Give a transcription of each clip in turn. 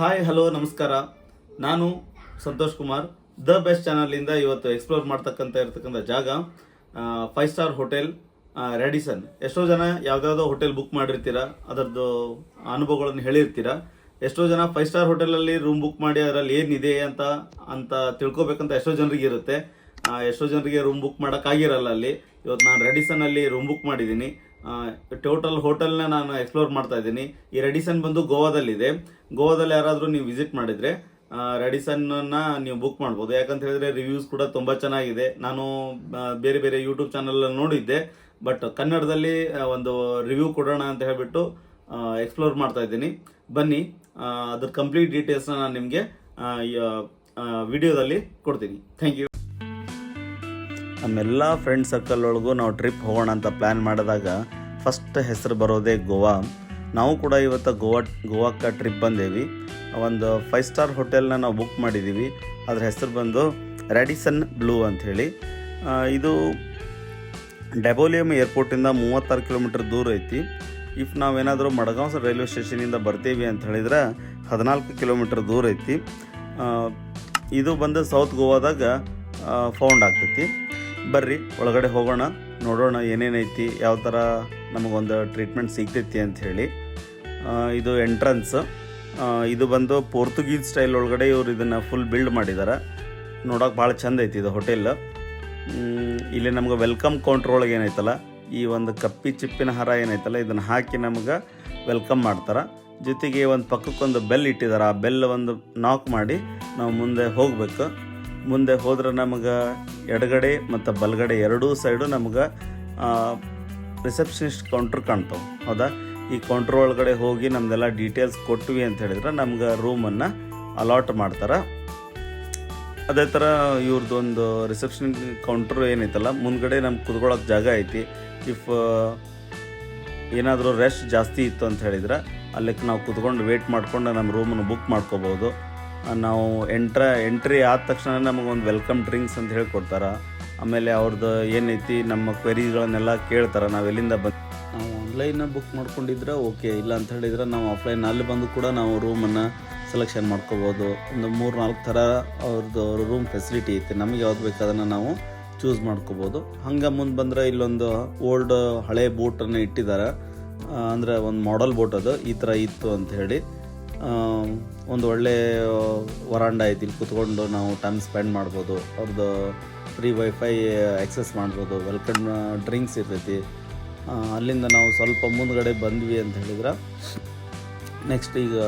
Hi hello ನಮಸ್ಕಾರ. ನಾನು Santosh Kumar, the best ಚಾನಲಿಂದ ಇವತ್ತು ಎಕ್ಸ್ಪ್ಲೋರ್ ಇರ್ತಕ್ಕಂಥ ಜಾಗ 5 ಸ್ಟಾರ್ ಹೋಟೆಲ್ ರ್ಯಾಡಿಸನ್. ಎಷ್ಟೋ ಜನ ಯಾವುದಾವುದೋ ಹೋಟೆಲ್ ಬುಕ್ ಮಾಡಿರ್ತೀರ, ಅದರದ್ದು ಅನುಭವಗಳನ್ನು ಹೇಳಿರ್ತೀರ. ಎಷ್ಟೋ ಜನ 5 ಸ್ಟಾರ್ ಹೋಟೆಲಲ್ಲಿ ರೂಮ್ ಬುಕ್ ಮಾಡಿ ಅದರಲ್ಲಿ ಏನಿದೆ ಅಂತ ತಿಳ್ಕೊಬೇಕಂತ ಎಷ್ಟೋ ಜನರಿಗೆ ಇರುತ್ತೆ. ಎಷ್ಟೋ ಜನರಿಗೆ ರೂಮ್ ಬುಕ್ ಮಾಡೋಕ್ಕಾಗಿರಲ್ಲ ಅಲ್ಲಿ. ಇವತ್ತು ನಾನು ರ್ಯಾಡಿಸನಲ್ಲಿ ರೂಮ್ ಬುಕ್ ಮಾಡಿದ್ದೀನಿ. ಟೋಟಲ್ ಹೋಟೆಲ್ನ ನಾನು ಎಕ್ಸ್ಪ್ಲೋರ್ ಮಾಡ್ತಾ ಇದ್ದೀನಿ. ಈ ರ್ಯಾಡಿಸನ್ ಬಂದು ಗೋವಾದಲ್ಲಿದೆ. ಗೋವಾದಲ್ಲಿ ಯಾರಾದರೂ ನೀವು ವಿಸಿಟ್ ಮಾಡಿದರೆ ರ್ಯಾಡಿಸನ್ನ ನೀವು ಬುಕ್ ಮಾಡ್ಬೋದು. ಯಾಕಂತ ಹೇಳಿದ್ರೆ ರಿವ್ಯೂಸ್ ಕೂಡ ತುಂಬ ಚೆನ್ನಾಗಿದೆ. ನಾನು ಬೇರೆ ಬೇರೆ ಯೂಟ್ಯೂಬ್ ಚಾನಲಲ್ಲಿ ನೋಡಿದ್ದೆ, ಬಟ್ ಕನ್ನಡದಲ್ಲಿ ಒಂದು ರಿವ್ಯೂ ಕೊಡೋಣ ಅಂತ ಹೇಳ್ಬಿಟ್ಟು ಎಕ್ಸ್ಪ್ಲೋರ್ ಮಾಡ್ತಾ ಇದ್ದೀನಿ. ಬನ್ನಿ, ಅದ್ರ ಕಂಪ್ಲೀಟ್ ಡೀಟೇಲ್ಸ್ನ ನಾನು ನಿಮಗೆ ವಿಡಿಯೋದಲ್ಲಿ ಕೊಡ್ತೀನಿ. Thank you. ನಮ್ಮೆಲ್ಲ ಫ್ರೆಂಡ್ ಸರ್ಕಲ್ ಒಳಗೂ ನಾವು ಟ್ರಿಪ್ ಹೋಗೋಣ ಅಂತ ಪ್ಲ್ಯಾನ್ ಮಾಡಿದಾಗ ಫಸ್ಟ್ ಹೆಸರು ಬರೋದೇ ಗೋವಾ. ನಾವು ಕೂಡ ಇವತ್ತು ಗೋವಾಕ್ಕೆ ಟ್ರಿಪ್ ಬಂದೇವಿ. ಒಂದು 5 ಸ್ಟಾರ್ ಹೋಟೆಲ್ನ ನಾವು ಬುಕ್ ಮಾಡಿದ್ದೀವಿ. ಅದ್ರ ಹೆಸರು ಬಂದು ರ್ಯಾಡಿಸನ್ ಬ್ಲೂ ಅಂಥೇಳಿ. ಇದು ಡೆಬೋಲಿಯಂ ಏರ್ಪೋರ್ಟಿಂದ 36 ಕಿಲೋಮೀಟರ್ ದೂರ ಐತಿ. ಇಫ್ ನಾವೇನಾದರೂ ಮಡಗಾಂವ್ ರೈಲ್ವೆ ಸ್ಟೇಷನಿಂದ ಬರ್ತೀವಿ ಅಂತ ಹೇಳಿದ್ರೆ 14 ಕಿಲೋಮೀಟರ್ ದೂರ ಐತಿ. ಇದು ಬಂದು ಸೌತ್ ಗೋವಾದಾಗ ಫೌಂಡ್ ಆಗ್ತೈತಿ. ಬರ್ರಿ ಒಳಗಡೆ ಹೋಗೋಣ, ನೋಡೋಣ ಏನೇನೈತಿ, ಯಾವ ಥರ ನಮಗೊಂದು ಟ್ರೀಟ್ಮೆಂಟ್ ಸಿಗ್ತೈತಿ ಅಂಥೇಳಿ. ಇದು ಎಂಟ್ರನ್ಸ್. ಇದು ಬಂದು ಪೋರ್ಚುಗೀಸ್ ಸ್ಟೈಲ್ ಒಳಗಡೆ ಇವರು ಇದನ್ನು ಫುಲ್ ಬಿಲ್ಡ್ ಮಾಡಿದ್ದಾರೆ. ನೋಡೋಕೆ ಭಾಳ ಚಂದ ಐತಿ ಇದು ಹೋಟೆಲ್. ಇಲ್ಲಿ ನಮ್ಗೆ ವೆಲ್ಕಮ್ ಕೌಂಟ್ರ್ ಒಳಗೆ ಏನೈತಲ್ಲ, ಈ ಒಂದು ಕಪ್ಪಿ ಚಿಪ್ಪಿನ ಹಾರ ಏನೈತಲ್ಲ, ಇದನ್ನು ಹಾಕಿ ನಮ್ಗೆ ವೆಲ್ಕಮ್ ಮಾಡ್ತಾರೆ. ಜೊತೆಗೆ ಒಂದು ಪಕ್ಕಕ್ಕೊಂದು ಬೆಲ್ ಇಟ್ಟಿದ್ದಾರೆ. ಆ ಬೆಲ್ ಒಂದು ನಾಕ್ ಮಾಡಿ ನಾವು ಮುಂದೆ ಹೋಗಬೇಕು. ಮುಂದೆ ಹೋದ್ರೆ ನಮಗೆ ಎಡಗಡೆ ಮತ್ತು ಬಲಗಡೆ ಎರಡೂ ಸೈಡು ನಮ್ಗೆ ರಿಸೆಪ್ಷನಿಸ್ಟ್ ಕೌಂಟ್ರ್ ಕಾಣ್ತಾವೆ. ಹೌದಾ? ಈ ಕೌಂಟ್ರ್ ಒಳಗಡೆ ಹೋಗಿ ನಮ್ದೆಲ್ಲ ಡೀಟೇಲ್ಸ್ ಕೊಟ್ವಿ ಅಂತ ಹೇಳಿದ್ರೆ ನಮ್ಗೆ ರೂಮನ್ನು ಅಲಾಟ್ ಮಾಡ್ತಾರೆ. ಅದೇ ಥರ ಇವ್ರದ್ದೊಂದು ರಿಸೆಪ್ಷನ್ ಕೌಂಟ್ರ್ ಏನೈತಲ್ಲ, ಮುಂದ್ಗಡೆ ನಮ್ಗೆ ಕುತ್ಕೊಳ್ಳೋಕೆ ಜಾಗ ಐತಿ. ಇಫ್ ಏನಾದರೂ ರೆಸ್ಟ್ ಜಾಸ್ತಿ ಇತ್ತು ಅಂತ ಹೇಳಿದ್ರೆ ಅಲ್ಲಿಗೆ ನಾವು ಕುತ್ಕೊಂಡು ವೇಟ್ ಮಾಡ್ಕೊಂಡು ನಮ್ಮ ರೂಮನ್ನು ಬುಕ್ ಮಾಡ್ಕೋಬೋದು. ನಾವು ಎಂಟ್ರಿ ಆದ ತಕ್ಷಣ ನಮಗೊಂದು ವೆಲ್ಕಮ್ ಡ್ರಿಂಕ್ಸ್ ಅಂತ ಹೇಳ್ಕೊಡ್ತಾರೆ. ಆಮೇಲೆ ಅವ್ರದ್ದು ಏನೈತಿ ನಮ್ಮ ಕ್ವೆರೀಸ್ಗಳನ್ನೆಲ್ಲ ಕೇಳ್ತಾರೆ. ನಾವು ಎಲ್ಲಿಂದ ನಾವು ಆನ್ಲೈನ್ ಬುಕ್ ಮಾಡ್ಕೊಂಡಿದ್ರೆ ಓಕೆ, ಇಲ್ಲ ಅಂತ ಹೇಳಿದ್ರೆ ನಾವು ಆಫ್ಲೈನ್ ಅಲ್ಲಿ ಬಂದು ಕೂಡ ನಾವು ರೂಮನ್ನು ಸೆಲೆಕ್ಷನ್ ಮಾಡ್ಕೋಬೋದು. ಒಂದು 3-4 ಥರ ಅವ್ರದ್ದು ರೂಮ್ ಫೆಸಿಲಿಟಿ ಐತೆ. ನಮಗೆ ಯಾವ್ದು ಬೇಕು ಅದನ್ನು ನಾವು ಚೂಸ್ ಮಾಡ್ಕೋಬೋದು. ಹಂಗೆ ಮುಂದೆ ಬಂದರೆ ಇಲ್ಲೊಂದು ಓಲ್ಡ್ ಹಳೆ ಬೋಟನ್ನು ಇಟ್ಟಿದ್ದಾರೆ. ಅಂದರೆ ಒಂದು ಮಾಡೆಲ್ ಬೋಟ್ ಅದು ಈ ಥರ ಇತ್ತು ಅಂತ ಹೇಳಿ. ಒಂದು ಒಳ್ಳೆ ವರಾಂಡ ಐತಿ. ಇಲ್ಲಿ ಕೂತ್ಕೊಂಡು ನಾವು ಟೈಮ್ ಸ್ಪೆಂಡ್ ಮಾಡ್ಬೋದು. ಅವ್ರದ್ದು ಫ್ರೀ ವೈಫೈ ಆಕ್ಸೆಸ್ ಮಾಡ್ಬೋದು. ವೆಲ್ಕಮ್ ಡ್ರಿಂಕ್ಸ್ ಇರ್ತೈತಿ. ಅಲ್ಲಿಂದ ನಾವು ಸ್ವಲ್ಪ ಮುಂದ್ಗಡೆ ಬಂದ್ವಿ ಅಂತ ಹೇಳಿದ್ರೆ ನೆಕ್ಸ್ಟ್ ಈಗ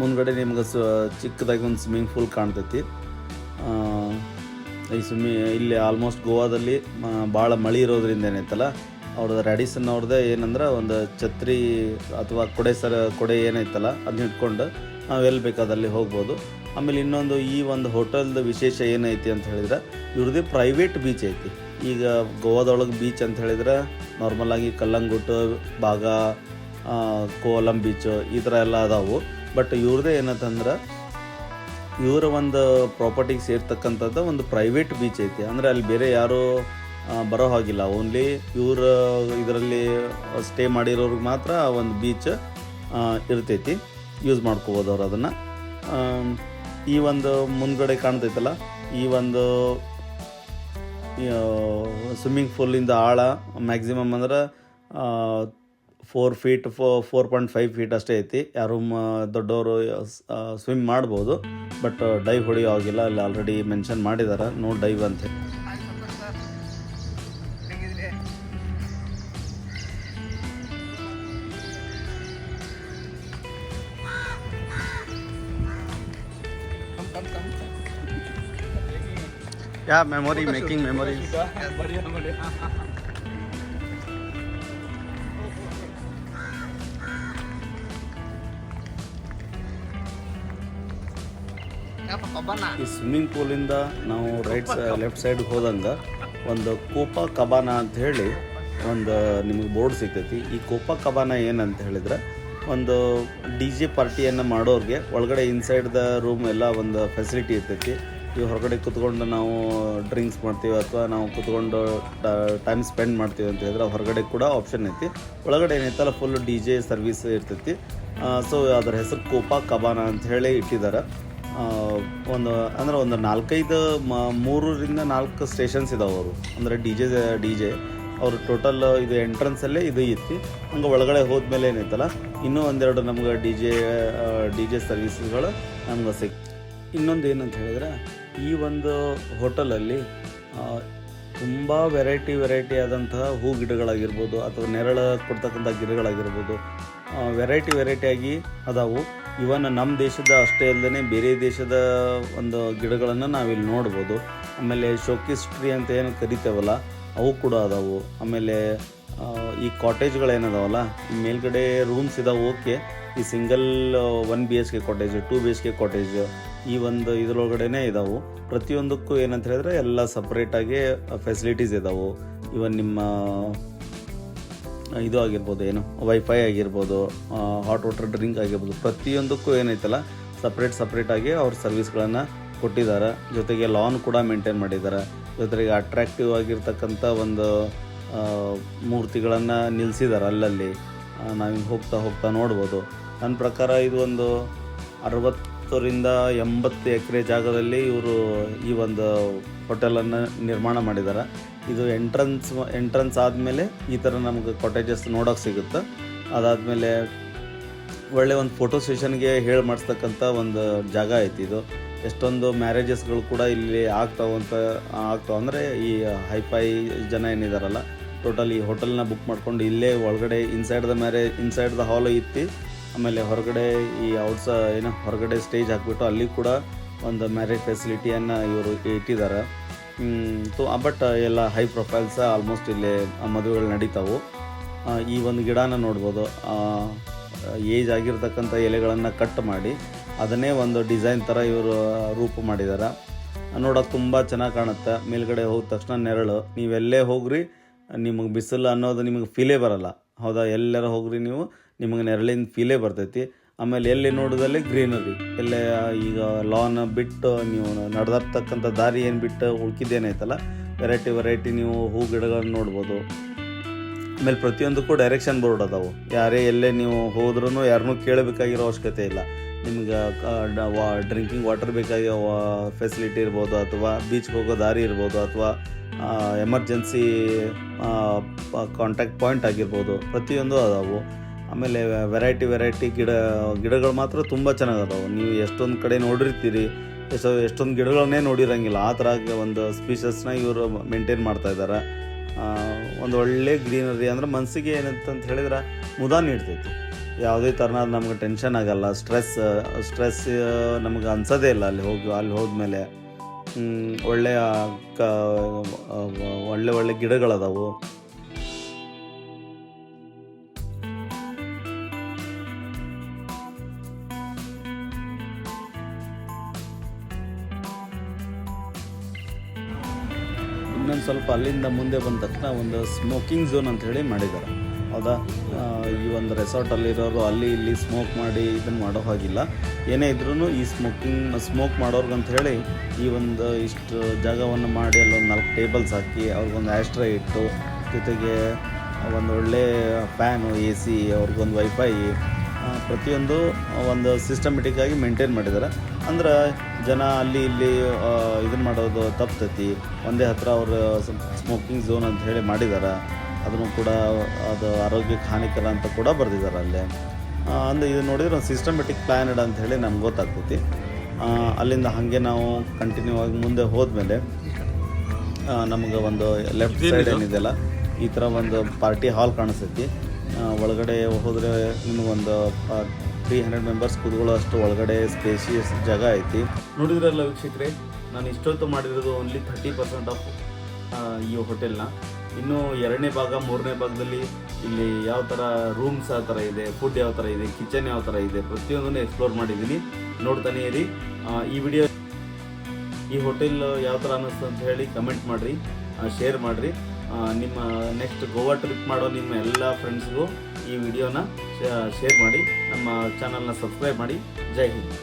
ಮುಂದ್ಗಡೆ ನಿಮ್ಗೆ ಚಿಕ್ಕದಾಗಿ ಒಂದು ಸ್ವಿಮ್ಮಿಂಗ್ ಪೂಲ್ ಕಾಣ್ತೈತಿ. ಇಲ್ಲಿ ಆಲ್ಮೋಸ್ಟ್ ಗೋವಾದಲ್ಲಿ ಭಾಳ ಮಳೆ ಇರೋದ್ರಿಂದ ಏನೈತಲ್ಲ, ಅವ್ರದ್ದು ರ್ಯಾಡಿಸನ್ ಅವ್ರದ್ದೇ ಏನಂದ್ರೆ ಒಂದು ಛತ್ರಿ ಅಥವಾ ಕೊಡೆ ಏನೈತಲ್ಲ ಅದನ್ನ ಇಟ್ಕೊಂಡು ನಾವು ಎಲ್ಲಿ ಬೇಕಾದಲ್ಲಿ ಹೋಗ್ಬೋದು. ಆಮೇಲೆ ಇನ್ನೊಂದು ಈ ಒಂದು ಹೋಟೆಲ್ದು ವಿಶೇಷ ಏನೈತಿ ಅಂತ ಹೇಳಿದ್ರೆ ಇವ್ರದ್ದೇ ಪ್ರೈವೇಟ್ ಬೀಚ್ ಐತಿ. ಈಗ ಗೋವಾದೊಳಗೆ ಬೀಚ್ ಅಂತ ಹೇಳಿದ್ರೆ ನಾರ್ಮಲಾಗಿ ಕಲ್ಲಂಗುಟ್ಟು, ಬಾಗ, ಕೋಲಂ ಬೀಚು ಈ ಥರ ಎಲ್ಲ ಅದಾವು. ಬಟ್ ಇವ್ರದ್ದೇ ಏನಂತಂದ್ರೆ ಇವರ ಒಂದು ಪ್ರಾಪರ್ಟಿಗೆ ಸೇರ್ತಕ್ಕಂಥದ್ದು ಒಂದು ಪ್ರೈವೇಟ್ ಬೀಚ್ ಐತಿ. ಅಂದರೆ ಅಲ್ಲಿ ಬೇರೆ ಯಾರು ಬರೋ ಹಾಗಿಲ್ಲ. ಓನ್ಲಿ ಇವರು ಇದರಲ್ಲಿ ಸ್ಟೇ ಮಾಡಿರೋರಿಗೆ ಮಾತ್ರ ಒಂದು ಬೀಚ್ ಇರ್ತೈತಿ, ಯೂಸ್ ಮಾಡ್ಕೋಬೋದು ಅವ್ರು ಅದನ್ನು. ಈ ಒಂದು ಮುಂದ್ಗಡೆ ಕಾಣ್ತೈತಲ್ಲ, ಈ ಒಂದು ಸ್ವಿಮ್ಮಿಂಗ್ ಪೂಲಿಂದ ಆಳ ಮ್ಯಾಕ್ಸಿಮಮ್ ಅಂದ್ರೆ 4.5 ಫೀಟ್ ಅಷ್ಟೇ ಐತಿ. ಯಾರು ದೊಡ್ಡವರು ಸ್ವಿಮ್ ಮಾಡ್ಬೋದು, ಬಟ್ ಡೈವ್ ಹೊಡೆಯೋ ಆಗಿಲ್ಲ. ಅಲ್ಲಿ ಆಲ್ರೆಡಿ ಮೆನ್ಷನ್ ಮಾಡಿದ್ದಾರೆ, ನೋ ಡೈವ್ ಅಂತ. Yeah, memory, making memories. ಈ ಸ್ವಿಮ್ಮಿಂಗ್ ಪೂಲಿಂದ ನಾವು ಲೆಫ್ಟ್ ಸೈಡ್ಗೆ ಹೋದಂಗೆ ಒಂದು ಕೋಪಾ ಕಬಾನ ಅಂತ ಹೇಳಿ ಒಂದು ನಿಮಗೆ ಬೋರ್ಡ್ ಸಿಗ್ತೈತಿ. ಈ ಕೋಪಾ ಕಬಾನ ಏನಂತ ಹೇಳಿದ್ರೆ ಒಂದು DJ ಪಾರ್ಟಿಯನ್ನು ಮಾಡೋರಿಗೆ ಒಳಗಡೆ ಇನ್ಸೈಡ್ ದ ರೂಮ್ ಎಲ್ಲ ಒಂದು ಫೆಸಿಲಿಟಿ ಇರ್ತೈತಿ. ಈ ಹೊರಗಡೆ ಕೂತ್ಕೊಂಡು ನಾವು ಡ್ರಿಂಕ್ಸ್ ಮಾಡ್ತೀವಿ ಅಥವಾ ನಾವು ಕೂತ್ಕೊಂಡು ಟೈಮ್ ಸ್ಪೆಂಡ್ ಮಾಡ್ತೀವಿ ಅಂತ ಹೇಳಿದ್ರೆ ಹೊರಗಡೆ ಕೂಡ ಆಪ್ಷನ್ ಐತಿ. ಒಳಗಡೆ ಏನೈತಲ್ಲ ಫುಲ್ DJ ಸರ್ವಿಸ್ ಇರ್ತೈತಿ. ಸೊ ಅದರ ಹೆಸರು ಕೋಪಾ ಕಬಾನಾ ಅಂತ ಹೇಳಿ ಇಟ್ಟಿದ್ದಾರೆ. ಒಂದು 3-4 ಸ್ಟೇಷನ್ಸ್ ಇದಾವೆ ಅವರು, ಅಂದರೆ ಡಿ ಜೆ ಅವರು ಟೋಟಲ್ ಇದು ಎಂಟ್ರೆನ್ಸಲ್ಲೇ ಇದು ಐತಿ. ಹಂಗೆ ಒಳಗಡೆ ಹೋದ್ಮೇಲೆ ಏನೈತಲ್ಲ ಇನ್ನೂ ಒಂದೆರಡು ನಮ್ಗೆ ಡಿ ಜೆ ಸರ್ವಿಸ್ಗಳು ನಮ್ಗೆ ಇನ್ನೊಂದು ಏನಂತ ಹೇಳಿದ್ರೆ, ಈ ಒಂದು ಹೋಟೆಲಲ್ಲಿ ತುಂಬ ವೆರೈಟಿ ಆದಂತಹ ಹೂ ಗಿಡಗಳಾಗಿರ್ಬೋದು ಅಥವಾ ನೆರಳು ಕೊಡ್ತಕ್ಕಂಥ ಗಿಡಗಳಾಗಿರ್ಬೋದು, ವೆರೈಟಿಯಾಗಿ ಅದಾವು. ಇವನ್ ನಮ್ಮ ದೇಶದ ಅಷ್ಟೇ ಅಲ್ಲದೆ ಬೇರೆ ದೇಶದ ಒಂದು ಗಿಡಗಳನ್ನು ನಾವಿಲ್ಲಿ ನೋಡ್ಬೋದು. ಆಮೇಲೆ ಶೋಕೇಸ್ ಟ್ರೀ ಅಂತ ಏನು ಕರಿತೇವಲ್ಲ ಅವು ಕೂಡ ಅದಾವು. ಆಮೇಲೆ ಈ ಕಾಟೇಜ್ಗಳೇನದಾವಲ್ಲ, ಈ ಮೇಲ್ಗಡೆ ರೂಮ್ಸ್ ಇದಾವೆ ಓಕೆ. ಈ single 1 BHK cottage, 2 BHK cottage ಈ ಒಂದು ಇದರೊಳಗಡೆನೇ ಇದಾವೆ. ಪ್ರತಿಯೊಂದಕ್ಕೂ ಏನಂತ ಹೇಳಿದ್ರೆ ಎಲ್ಲ ಸಪ್ರೇಟಾಗಿ ಫೆಸಿಲಿಟೀಸ್ ಇದಾವೆ. ಇವನ್ ನಿಮ್ಮ ಇದು ಆಗಿರ್ಬೋದು, ಏನು ವೈಫೈ ಆಗಿರ್ಬೋದು, ಹಾಟ್ ವಾಟರ್ ಡ್ರಿಂಕ್ ಆಗಿರ್ಬೋದು, ಪ್ರತಿಯೊಂದಕ್ಕೂ ಏನೈತಲ್ಲ ಸಪ್ರೇಟಾಗಿ ಅವ್ರ ಸರ್ವಿಸ್ಗಳನ್ನು ಕೊಟ್ಟಿದ್ದಾರೆ. ಜೊತೆಗೆ ಲಾನ್ ಕೂಡ ಮೇಂಟೈನ್ ಮಾಡಿದ್ದಾರೆ. ಜೊತೆಗೆ ಅಟ್ರಾಕ್ಟಿವ್ ಆಗಿರ್ತಕ್ಕಂಥ ಒಂದು ಮೂರ್ತಿಗಳನ್ನು ನಿಲ್ಲಿಸಿದ್ದಾರೆ ಅಲ್ಲಲ್ಲಿ. ನಾವು ಹೋಗ್ತಾ ನೋಡ್ಬೋದು. ನನ್ನ ಪ್ರಕಾರ ಇದು ಒಂದು 60-80 ಎಕರೆ ಜಾಗದಲ್ಲಿ ಇವರು ಈ ಒಂದು ಹೋಟೆಲನ್ನು ನಿರ್ಮಾಣ ಮಾಡಿದ್ದಾರೆ. ಇದು ಎಂಟ್ರೆನ್ಸ್ ಆದಮೇಲೆ ಈ ಥರ ನಮಗೆ ಕಾಟೇಜಸ್ ನೋಡೋಕೆ ಸಿಗುತ್ತೆ. ಅದಾದಮೇಲೆ ಒಳ್ಳೆ ಒಂದು ಫೋಟೋ ಸೆಷನ್ಗೆ ಹೇಳಿ ಮಾಡಿಸ್ತಕ್ಕಂಥ ಒಂದು ಜಾಗ ಐತಿ ಇದು. ಎಷ್ಟೊಂದು ಮ್ಯಾರೇಜಸ್ಗಳು ಕೂಡ ಇಲ್ಲಿ ಆಗ್ತಾವೆ. ಅಂದರೆ ಈ ಹೈಫೈ ಜನ ಏನಿದಾರಲ್ಲ ಟೋಟಲ್ ಈ ಹೋಟೆಲ್ನ ಬುಕ್ ಮಾಡ್ಕೊಂಡು ಇಲ್ಲೇ ಒಳಗಡೆ ಇನ್ಸೈಡ್ ದ ಹಾಲ್ ಐತಿ. ಆಮೇಲೆ ಹೊರಗಡೆ ಈ ಹೊರಗಡೆ ಸ್ಟೇಜ್ ಹಾಕ್ಬಿಟ್ಟು ಅಲ್ಲಿ ಕೂಡ ಒಂದು ಮ್ಯಾರೇಜ್ ಫೆಸಿಲಿಟಿಯನ್ನು ಇವರು ಇಟ್ಟಿದ್ದಾರೆ. ಬಟ್ ಎಲ್ಲ ಹೈ ಪ್ರೊಫೈಲ್ಸ್ ಆಲ್ಮೋಸ್ಟ್ ಇಲ್ಲಿ ಮದುವೆಗಳು ನಡೀತಾವೆ. ಈ ಒಂದು ಗಿಡನ ನೋಡ್ಬೋದು, ಏಜ್ ಆಗಿರ್ತಕ್ಕಂಥ ಎಲೆಗಳನ್ನು ಕಟ್ ಮಾಡಿ ಅದನ್ನೇ ಒಂದು ಡಿಸೈನ್ ಥರ ಇವರು ರೂಪ ಮಾಡಿದ್ದಾರೆ. ನೋಡೋಕೆ ತುಂಬ ಚೆನ್ನಾಗಿ ಕಾಣುತ್ತೆ. ಮೇಲ್ಗಡೆ ಹೋದ ತಕ್ಷಣ ನೆರಳು, ನೀವೆಲ್ಲೇ ಹೋಗ್ರಿ ನಿಮಗೆ ಬಿಸಿಲು ಅನ್ನೋದು ನಿಮಗೆ ಫೀಲೇ ಬರಲ್ಲ. ಹೌದಾ, ಎಲ್ಲರ ಹೋಗ್ರಿ ನಿಮಗೆ ನೆರಳಿನ ಫೀಲೇ ಬರ್ತೈತಿ. ಆಮೇಲೆ ಎಲ್ಲಿ ನೋಡೋದಲ್ಲಿ ಗ್ರೀನರಿ, ಎಲ್ಲೇ ಈಗ ಲಾನ್ ಬಿಟ್ಟು ನೀವು ನಡೆದಿರ್ತಕ್ಕಂಥ ದಾರಿ ಏನು ಬಿಟ್ಟು ಉಳ್ಕಿದ್ದೇನೈತಲ್ಲ ವೆರೈಟಿ ನೀವು ಹೂ ಗಿಡಗಳನ್ನ ನೋಡ್ಬೋದು. ಆಮೇಲೆ ಪ್ರತಿಯೊಂದಕ್ಕೂ ಡೈರೆಕ್ಷನ್ ಬೋರ್ಡ್ ಅದಾವು. ಯಾರೇ ಎಲ್ಲೇ ನೀವು ಹೋದ್ರೂ ಯಾರನ್ನೂ ಕೇಳಬೇಕಾಗಿರೋ ಅವಶ್ಯಕತೆ ಇಲ್ಲ. ನಿಮ್ಗೆ ಡ್ರಿಂಕಿಂಗ್ ವಾಟರ್ ಬೇಕಾಗಿರೋ ಫೆಸಿಲಿಟಿ ಇರ್ಬೋದು, ಅಥವಾ ಬೀಚ್ಗೆ ಹೋಗೋ ದಾರಿ ಇರ್ಬೋದು, ಅಥವಾ ಎಮರ್ಜೆನ್ಸಿ ಕಾಂಟ್ಯಾಕ್ಟ್ ಪಾಯಿಂಟ್ ಆಗಿರ್ಬೋದು, ಪ್ರತಿಯೊಂದು ಅದಾವು. ಆಮೇಲೆ ವೆರೈಟಿ ಗಿಡಗಳು ಮಾತ್ರ ತುಂಬ ಚೆನ್ನಾಗದಾವೆ. ನೀವು ಎಷ್ಟೊಂದು ಕಡೆ ನೋಡಿರ್ತೀರಿ, ಎಷ್ಟೊಂದು ಗಿಡಗಳನ್ನೇ ನೋಡಿರಂಗಿಲ್ಲ. ಆ ಥರ ಒಂದು ಸ್ಪೀಷಸ್ನ ಇವರು ಮೇಂಟೈನ್ ಮಾಡ್ತಾಯಿದ್ದಾರೆ. ಒಂದು ಒಳ್ಳೆ ಗ್ರೀನರಿ ಅಂದರೆ ಮನಸ್ಸಿಗೆ ಏನಂತಂತ ಹೇಳಿದ್ರೆ ಮುದ ನೀಡ್ತೈತಿ. ಯಾವುದೇ ಥರನಾದ ನಮ್ಗೆ ಟೆನ್ಷನ್ ಆಗಲ್ಲ, ಸ್ಟ್ರೆಸ್ ನಮ್ಗೆ ಅನ್ಸೋದೇ ಇಲ್ಲ. ಅಲ್ಲಿ ಹೋದ್ಮೇಲೆ ಒಳ್ಳೆ ಗಿಡಗಳದಾವು. ಇನ್ನೊಂದು ಸ್ವಲ್ಪ ಅಲ್ಲಿಂದ ಮುಂದೆ ಬಂದ ತಕ್ಷಣ ಒಂದು ಸ್ಮೋಕಿಂಗ್ ಝೋನ್ ಅಂತ ಹೇಳಿ ಮಾಡಿದ್ದಾರೆ. ಹೌದಾ, ಈ ಒಂದು ರೆಸಾರ್ಟಲ್ಲಿರೋರು ಅಲ್ಲಿ ಇಲ್ಲಿ ಸ್ಮೋಕ್ ಮಾಡಿ ಇದನ್ನು ಮಾಡೋ ಹಾಗಿಲ್ಲ. ಏನೇ ಇದ್ರೂ ಈ ಸ್ಮೋಕ್ ಮಾಡೋರ್ಗಂತ ಹೇಳಿ ಈ ಒಂದು ಇಷ್ಟು ಜಾಗವನ್ನು ಮಾಡಿ ಅಲ್ಲೊಂದು 4 ಟೇಬಲ್ಸ್ ಹಾಕಿ ಅವ್ರಿಗೊಂದು ಆಸ್ಟ್ರೇ ಇಟ್ಟು, ಜೊತೆಗೆ ಒಂದು ಒಳ್ಳೆ ಫ್ಯಾನು, AC, ಅವ್ರಿಗೊಂದು ವೈಫೈ, ಪ್ರತಿಯೊಂದು ಒಂದು ಸಿಸ್ಟಮೆಟಿಕ್ಕಾಗಿ ಮೇಂಟೈನ್ ಮಾಡಿದ್ದಾರೆ. ಅಂದ್ರೆ ಜನ ಅಲ್ಲಿ ಇಲ್ಲಿ ಇದನ್ನು ಮಾಡೋದು ತಪ್ತೈತಿ. ಒಂದೇ ಹತ್ರ ಅವರು ಸ್ಮೋಕಿಂಗ್ ಝೋನ್ ಅಂತ ಹೇಳಿ ಮಾಡಿದ್ದಾರೆ. ಅದನ್ನು ಕೂಡ ಅದು ಆರೋಗ್ಯಕ್ಕೆ ಹಾನಿಕರ ಅಂತ ಕೂಡ ಬರೆದಿದ್ದಾರೆ ಅಲ್ಲೇ. ಅಂದರೆ ಇದು ನೋಡಿದ್ರೆ ಒಂದು ಸಿಸ್ಟಮೆಟಿಕ್ ಪ್ಲ್ಯಾನ್ಡ್ ಅಂತ ಹೇಳಿ ನಮ್ಗೆ ಗೊತ್ತಾಗ್ತೈತಿ. ಅಲ್ಲಿಂದ ಹಾಗೆ ನಾವು ಕಂಟಿನ್ಯೂ ಆಗಿ ಮುಂದೆ ಹೋದ್ಮೇಲೆ ನಮಗೆ ಒಂದು ಲೆಫ್ಟ್ ಸೈಡ್ ಏನಿದೆಯಲ್ಲ ಈ ಥರ ಒಂದು ಪಾರ್ಟಿ ಹಾಲ್ ಕಾಣಿಸ್ತೈತಿ. ಒಳಗಡೆ ಹೋದರೆ ನಿಮಗೊಂದು 300 ಮೆಂಬರ್ಸ್ ಕೂತ್ಕೊಳ್ಳೋ ಅಷ್ಟು ಒಳಗಡೆ ಸ್ಪೇಷಿಯಸ್ ಜಾಗ ಐತಿ. ನೋಡಿದ್ರಲ್ಲ ವೀಕ್ಷಕರೇ, ನಾನು ಇಷ್ಟೊತ್ತು ಮಾಡಿರೋದು ಓನ್ಲಿ 30% ಆಫ್ ಈ ಹೋಟೆಲ್ನ. ಇನ್ನು 2ನೇ ಭಾಗ 3ನೇ ಭಾಗದಲ್ಲಿ ಇಲ್ಲಿ ಯಾವ ಥರ ರೂಮ್ಸ್ ಯಾವ ಥರ ಇದೆ, ಫುಡ್ ಯಾವ ಥರ ಇದೆ, ಕಿಚನ್ ಯಾವ ಥರ ಇದೆ, ಪ್ರತಿಯೊಂದನ್ನು ಎಕ್ಸ್ಪ್ಲೋರ್ ಮಾಡಿದ್ದೀನಿ. ನೋಡ್ತಾನೆ ಇರಿ. ಈ ಹೋಟೆಲ್ ಯಾವ ಥರ ಅನ್ನಿಸ್ತು ಅಂತ ಹೇಳಿ ಕಮೆಂಟ್ ಮಾಡಿರಿ, ಶೇರ್ ಮಾಡಿರಿ. ನಿಮ್ಮ ನೆಕ್ಸ್ಟ್ ಗೋವಾ ಟ್ರಿಪ್ ಮಾಡೋ ನಿಮ್ಮ ಎಲ್ಲ ಫ್ರೆಂಡ್ಸ್ಗೂ ಈ ವಿಡಿಯೋನ ಶೇರ್ ಮಾಡಿ. ನಮ್ಮ ಚಾನಲ್ನ ಸಬ್ಸ್ಕ್ರೈಬ್ ಮಾಡಿ. ಜೈ ಹಿಂದ್.